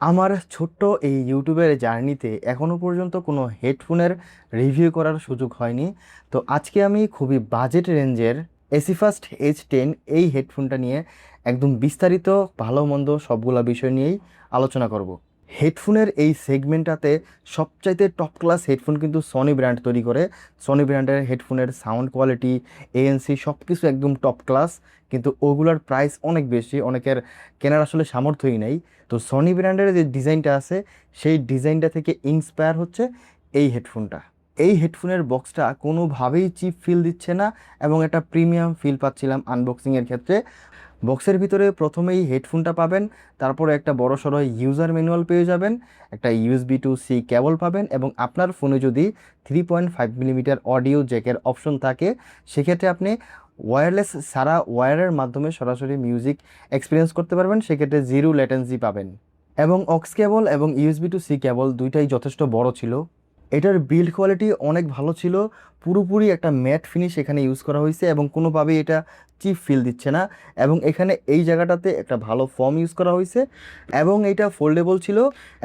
আমার ছোট্ট এই ইউটিউবের জার্নিতে এখনও পর্যন্ত কোনো হেডফোনের রিভিউ করার সুযোগ হয়নি। তো আজকে আমি খুবই বাজেট রেঞ্জের এসি ফার্স্ট H10 এই হেডফোনটা নিয়ে একদম বিস্তারিত ভালো মন্দ সবগুলা বিষয় নিয়েই আলোচনা করব। হেডফোনের এই সেগমেন্টটাতে সবচাইতে টপ ক্লাস হেডফোন কিন্তু সনি ব্র্যান্ড তৈরি করে। সনি ব্র্যান্ডের হেডফোনের সাউন্ড কোয়ালিটি, ANC সব কিছু একদম টপ ক্লাস, কিন্তু ওগুলোর প্রাইস অনেক বেশি, অনেকের কেনার আসলে সামর্থ্যই নেই। তো সনি ব্র্যান্ডের যে ডিজাইনটা আছে সেই ডিজাইনটা থেকে ইন্সপায়ার হচ্ছে এই হেডফোনটা। এই হেডফোনের বক্সটা কোনোভাবেই চিপ ফিল দিচ্ছে না এবং একটা প্রিমিয়াম ফিল পাচ্ছিলাম আনবক্সিংয়ের ক্ষেত্রে। বক্সের ভিতরে প্রথমেই হেডফোনটা পাবেন, তারপরে একটা বড়সড় ইউজার ম্যানুয়াল পেয়ে যাবেন, একটা USB-to-C কেবল পাবেন, এবং আপনার ফোনে যদি 3.5 মিলিমিটার অডিও জ্যাকের অপশন থাকে সেক্ষেত্রে আপনি ওয়্যারলেস ছাড়া ওয়্যারের মাধ্যমে সরাসরি মিউজিক এক্সপিরিয়েন্স করতে পারবেন, সেক্ষেত্রে জিরো ল্যাটেন্সি পাবেন। এবং অক্স কেবল এবং USB-to-C কেবল দুইটাই যথেষ্ট বড় ছিল। এটার বিল্ড কোয়ালিটি অনেক ভালো ছিল, পুরোপুরি একটা ম্যাট ফিনিশ এখানে ইউজ করা হয়েছে এবং কোনোভাবেই এটা চিপ ফিল দিচ্ছে না। এবং এখানে এই জায়গাটাতে একটা ভালো ফর্ম ইউজ করা হয়েছে এবং এটা ফোল্ডেবল ছিল,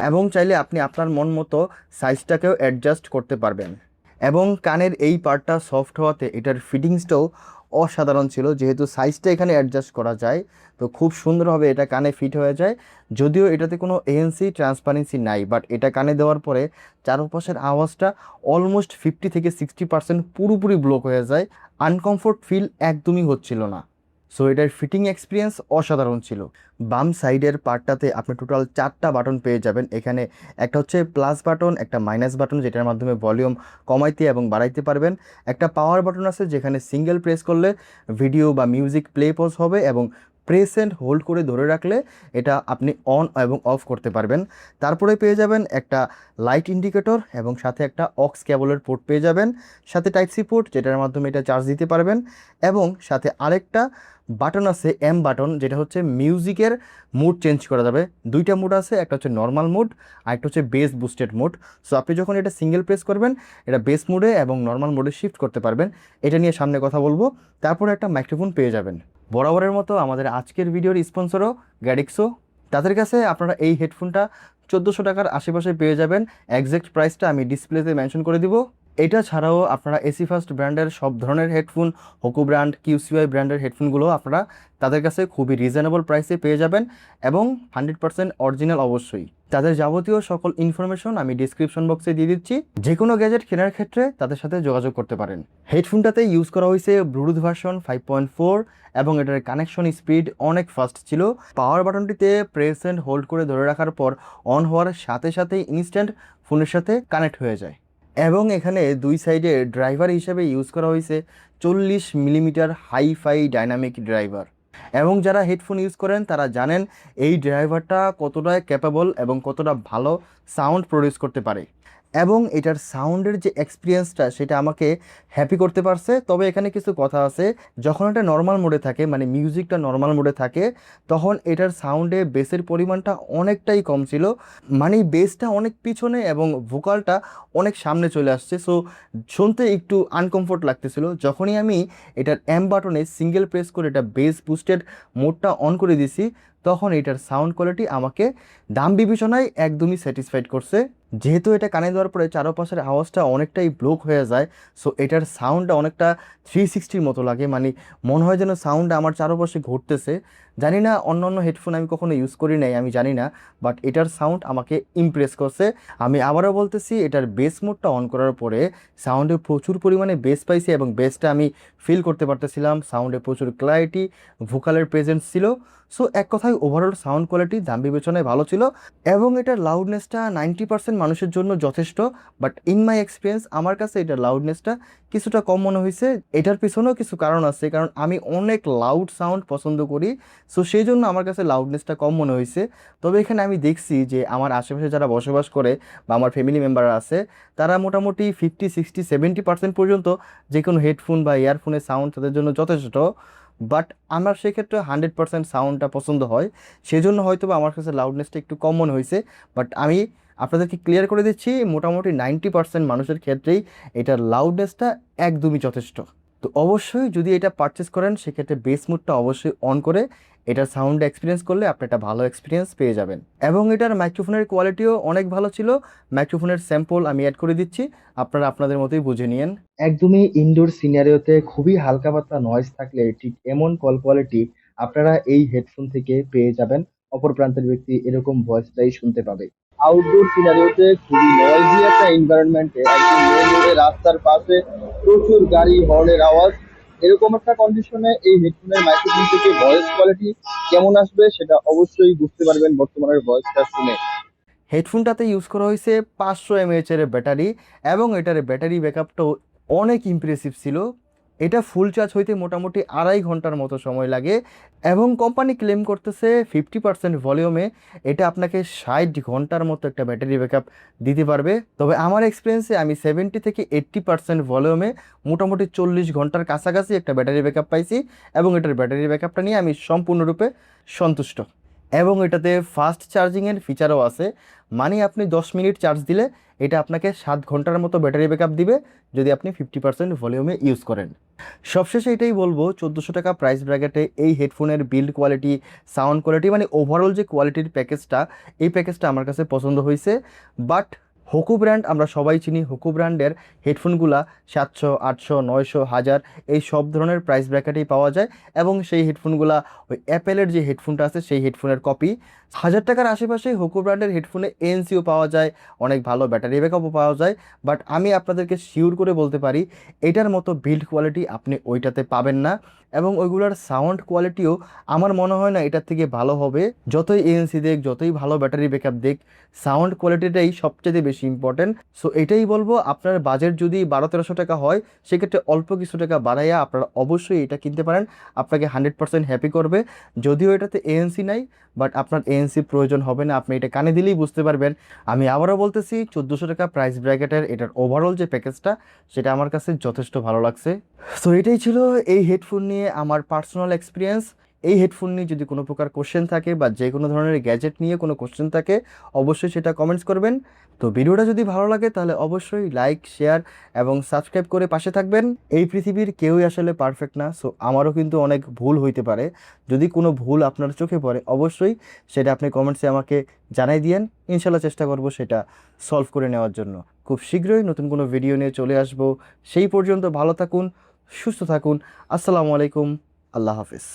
এবং চাইলে আপনি আপনার মন মতো সাইজটাকেও অ্যাডজাস্ট করতে পারবেন। এবং কানের এই পার্টটা সফট হওয়াতে এটার ফিটিংসটাও অসাধারণ ছিল, যেহেতু সাইজটা এখানে অ্যাডজাস্ট করা যায় তো খুব সুন্দরভাবে এটা কানে ফিট হয়ে যায়। যদিও এটাতে কোনো ANC ট্রান্সপারেন্সি নাই, বাট এটা কানে দেওয়ার পরে চারপাশের আওয়াজটা অলমোস্ট 50 থেকে 60% পুরোপুরি ব্লক হয়ে যায়, আনকমফোর্ট ফিল একদমই হচ্ছিল না। সো এটার ফিটিং এক্সপিরিয়েন্স অসাধারণ ছিল। বাম সাইডের পার্টটাতে আপনি টোটাল 4টা বাটন পেয়ে যাবেন। এখানে একটা হচ্ছে প্লাস বাটন, একটা মাইনাস বাটন যেটার মাধ্যমে ভলিউম কমাইতে এবং বাড়াইতে পারবেন, একটা পাওয়ার বাটন আছে যেখানে সিঙ্গেল প্রেস করলে ভিডিও বা মিউজিক প্লে পজ হবে, এবং প্রেস অ্যান্ড হোল্ড করে ধরে রাখলে এটা আপনি অন এবং অফ করতে পারবেন। তারপরে পেয়ে যাবেন একটা লাইট ইন্ডিকেটর এবং সাথে একটা অক্স কেবলের পোর্ট পেয়ে যাবেন, সাথে টাইপ-সি পোর্ট যেটার মাধ্যমে এটা চার্জ দিতে পারবেন, এবং সাথে আরেকটা বাটন আছে বাটন, যেটা হচ্ছে মিউজিকের মুড চেঞ্জ করা যাবে। দুইটা মুড আছে, একটা হচ্ছে নর্মাল মুড আর একটা হচ্ছে বেস বুস্টেড মুড। সো আপনি যখন এটা সিঙ্গেল প্রেস করবেন এটা বেস মুডে এবং নর্মাল মোডে শিফট করতে পারবেন। এটা নিয়ে সামনে কথা বলবো। তারপরে একটা মাইক্রোফোন পেয়ে যাবেন। বরাবরের মতো আমাদের আজকের ভিডিওর স্পন্সরও গ্যাডিক্সো। তাদের কাছে আপনারা এই হেডফোনটা 1400 টাকার আশেপাশে পেয়ে যাবেন। একজ্যাক্ট প্রাইসটা আমি ডিসপ্লেতে মেনশন করে দিব। এটা ছাড়াও আপনারা এসি ফার্স্ট ব্র্যান্ডের সব ধরনের হেডফোন, হোকো ব্র্যান্ড, QCY ব্র্যান্ডের হেডফোনগুলো আপনারা তাদের কাছে খুবই রিজনেবল প্রাইসে পেয়ে যাবেন, এবং 100% অরিজিনাল অবশ্যই। তাদের যাবতীয় সকল ইনফরমেশন আমি ডিসক্রিপশন বক্সে দিয়ে দিচ্ছি। যে কোনো গ্যাজেট কেনার ক্ষেত্রে তাদের সাথে যোগাযোগ করতে পারেন। হেডফোনটাতে ইউজ করা হয়েছে ব্লুটুথ ভার্সন 5.4 এবং এটার কানেকশন স্পিড অনেক ফাস্ট ছিল। পাওয়ার বাটনটিতে প্রেস অ্যান্ড হোল্ড করে ধরে রাখার পর অন হওয়ার সাথে সাথেই ইনস্ট্যান্ট ফোনের সাথে কানেক্ট হয়ে যায়। এবং এখানে দুই সাইডে ড্রাইভার হিসেবে ইউজ করা হয়েছে 40 মিলিমিটার হাইফাই ডাইনামিক ড্রাইভার। এবং যারা হেডফোন ইউজ করেন তারা জানেন এই ড্রাইভারটা কতটা ক্যাপাবল এবং কতটা ভালো সাউন্ড প্রডিউস করতে পারে। এবং এটার সাউন্ডের যে এক্সপিরিয়েন্সটা সেটা আমাকে হ্যাপি করতে পারছে। তবে এখানে কিছু কথা আছে, যখন এটা নর্মাল মোডে থাকে, মানে মিউজিকটা নর্মাল মোডে থাকে, তখন এটার সাউন্ডে বেসের পরিমাণটা অনেকটাই কম ছিল, মানে বেসটা অনেক পিছনে এবং ভোকালটা অনেক সামনে চলে আসছে। সো শুনতে একটু আনকমফোর্ট লাগতেছিল। যখনই আমি এটার বাটনে সিঙ্গেল প্রেস করে এটা বেস বুস্টেড মোডটা অন করে দিছি, তখন এটার সাউন্ড কোয়ালিটি আমাকে দাম বিবেচনায় একদমই স্যাটিসফাইড করছে। যেহেতু এটা কানে দেওয়ার পরে চারপাশের আওয়াজটা অনেকটাই ব্লক হয়ে যায়, সো এটার সাউন্ডটা অনেকটা 360 মতো লাগে, মানে মনে হয় যেন সাউন্ডটা আমার চারপাশে ঘুরতেছে। জানি না, অন্য অন্য হেডফোন আমি কখনো ইউজ করি নাই, আমি জানি না, বাট এটার সাউন্ড আমাকে ইমপ্রেস করছে। আমি আবারও বলতেছি, এটার বেস মোডটা অন করার পরে সাউন্ডে প্রচুর পরিমাণে বেস পাইছি এবং বেসটা আমি ফিল করতে পারতেছিলাম। সাউন্ডে প্রচুর ক্ল্যারিটি, ভোকালের প্রেজেন্স ছিল। সো এক কথায় ওভারঅল সাউন্ড কোয়ালিটি দাম বিবেচনায় ভালো ছিল, এবং এটার লাউডনেসটা 90% মানুষের জন্য যথেষ্ট। বাট ইন মাই এক্সপিরিয়েন্স আমার কাছে এটার লাউডনেসটা কিছুটা কম মনে হয়েছে। এটার পিছনেও কিছু কারণ আছে, কারণ আমি অনেক লাউড সাউন্ড পছন্দ করি, সো সেই জন্য আমার কাছে লাউডনেসটা কম মনে হয়েছে। তবে এখানে আমি দেখছি যে আমার আশেপাশে যারা বসবাস করে বা আমার ফ্যামিলি মেম্বাররা আছে, তারা মোটামুটি 50, 60, 70% পর্যন্ত যে কোনো হেডফোন বা ইয়ারফোনের সাউন্ড তাদের জন্য যথেষ্ট। বাট আমার সেক্ষেত্রে 100% সাউন্ডটা পছন্দ হয়, সেজন্য হয়তো বা আমার কাছে লাউডনেসটা একটু কম মনে হয়েছে। বাট আমি আপনাদেরকে ক্লিয়ার করে দিচ্ছি, মোটামুটি 90% মানুষের ক্ষেত্রেই এটার লাউডনেসটা একদমই যথেষ্ট। তো অবশ্যই যদি এটা পারচেস করেন সেক্ষেত্রে বেস মোডটা অবশ্যই অন করে এটার সাউন্ড এক্সপিরিয়েন্স করলে আপনি একটা ভালো এক্সপিরিয়েন্স পেয়ে যাবেন। এবং এটার মাইক্রোফোনের কোয়ালিটিও অনেক ভালো ছিল। মাইক্রোফোনের স্যাম্পল আমি অ্যাড করে দিচ্ছি, আপনারা আপনাদের মতোই বুঝে নিয়েন। একদমই ইনডোর সিনারিওতে খুবই হালকা পাতলা নয়েজ থাকলে ঠিক এমন কল কোয়ালিটি আপনারা এই হেডফোন থেকে পেয়ে যাবেন। অপর প্রান্তের ব্যক্তি এরকম ভয়েসটাই শুনতে পাবে। আউটডোর সিনারিওতে খুবই নয়েজি একটা এনভায়রনমেন্টে একদম মেন রোডে রাস্তার পাশে প্রচুর গাড়ি হর্নের আওয়াজ, এরকম একটা কন্ডিশনে এই হেডফোনের মাইক্রোফোন থেকে ভয়েস কোয়ালিটি কেমন আসবে সেটা অবশ্যই বুঝতে পারবেন বর্তমানের ভয়েসটা শুনে। হেডফোনটাতে ইউজ করা হয়েছে 500 mAh এর ব্যাটারি, এবং এটার ব্যাটারি ব্যাকআপটাও অনেক ইমপ্রেসিভ ছিল। এটা ফুল চার্জ হইতে মোটামুটি 2.5 ঘন্টার মতো সময় লাগে, এবং কোম্পানি ক্লেম করতেছে 50% ভলিউমে এটা আপনাকে 60 ঘন্টার মতো একটা ব্যাটারি ব্যাকআপ দিতে পারবে। তবে আমার এক্সপিরিয়েন্সে আমি 70 থেকে 80% ভলিউমে মোটামুটি 40 ঘন্টার কাছাকাছি একটা ব্যাটারি ব্যাকআপ পাইছি, এবং এটার ব্যাটারি ব্যাকআপটা নিয়ে আমি সম্পূর্ণরূপে সন্তুষ্ট। এবং এটাতে ফাস্ট চার্জিংয়ের ফিচারও আছে, মানে আপনি 10 মিনিট চার্জ দিলে এটা আপনাকে 7 ঘন্টার মতো ব্যাটারি ব্যাকআপ দিবে যদি আপনি 50% ভলিউমে ইউজ করেন। সবশেষে এটাই বলবো, 1400 টাকা প্রাইস ব্র্যাকেটে এই হেডফোনের বিল্ড কোয়ালিটি, সাউন্ড কোয়ালিটি, মানে ওভারঅল যে কোয়ালিটির প্যাকেজটা, এই প্যাকেজটা আমার কাছে পছন্দ হয়েছে। বাট হোকু ব্র্যান্ড আমরা সবাই চিনি, হোকু ব্র্যান্ডের হেডফোনগুলা 700, 800, 900, 1000 এই সব ধরনের প্রাইস ব্র্যাকেটেই পাওয়া যায়, এবং সেই হেডফোনগুলা ওই অ্যাপেলের যে হেডফোনটা আছে সেই হেডফোনের কপি। 1000 টাকার আশেপাশে হোকু ব্র্যান্ডের হেডফোনে এএনসিও পাওয়া যায়, অনেক ভালো ব্যাটারি ব্যাকআপও পাওয়া যায়। বাট আমি আপনাদেরকে শিওর করে বলতে পারি এটার মতো বিল্ড কোয়ালিটি আপনি ওইটাতে পাবেন না, এবং ওইগুলোর সাউন্ড কোয়ালিটিও আমার মনে হয় না এটার থেকে ভালো হবে। যতই এএনসি দেখ, যতই ভালো ব্যাটারি ব্যাকআপ দেখ, সাউন্ড কোয়ালিটিটাই সবচেয়ে বেশি ইম্পর্টেন্ট। সো এটাই বলবো, আপনার বাজেট যদি 1200-1300 টাকা হয় সেক্ষেত্রে অল্প কিছু টাকা বাড়াইয়া আপনারা অবশ্যই এটা কিনতে পারেন, আপনাকে 100% হ্যাপি করবে। যদিও এটাতে এএনসি নাই, বাট আপনার এএনসি প্রয়োজন হবে না, আপনি এটা কানে দিলেই বুঝতে পারবেন। আমি আবারও বলতেছি, 1400 টাকা প্রাইস ব্র্যাকেটের এটার ওভারঅল যে প্যাকেজটা সেটা আমার কাছে যথেষ্ট ভালো লাগছে। সো এটাই ছিল এই হেডফোন নিয়ে আমার পার্সোনাল এক্সপিরিয়েন্স। এই হেডফোন নিয়ে যদি কোনো প্রকার কোশ্চেন থাকে বা যে কোনো ধরনের গ্যাজেট নিয়ে কোনো কোশ্চেন থাকে অবশ্যই সেটা কমেন্টস করবেন। তো ভিডিওটা যদি ভালো লাগে তাহলে অবশ্যই লাইক, শেয়ার এবং সাবস্ক্রাইব করে পাশে থাকবেন। এই পৃথিবীর কেউই আসলে পারফেক্ট না, সো আমারও কিন্তু অনেক ভুল হইতে পারে। যদি কোনো ভুল আপনার চোখে পড়ে অবশ্যই সেটা আপনি কমেন্টসে আমাকে জানাই দিয়েন, ইনশাল্লাহ চেষ্টা করব সেটা সলভ করে নেওয়ার জন্য। খুব শীঘ্রই নতুন কোনো ভিডিও নিয়ে চলে আসবো। সেই পর্যন্ত ভালো থাকুন, সুস্থ থাকুন। আসসালামু আলাইকুম, আল্লাহ হাফিজ।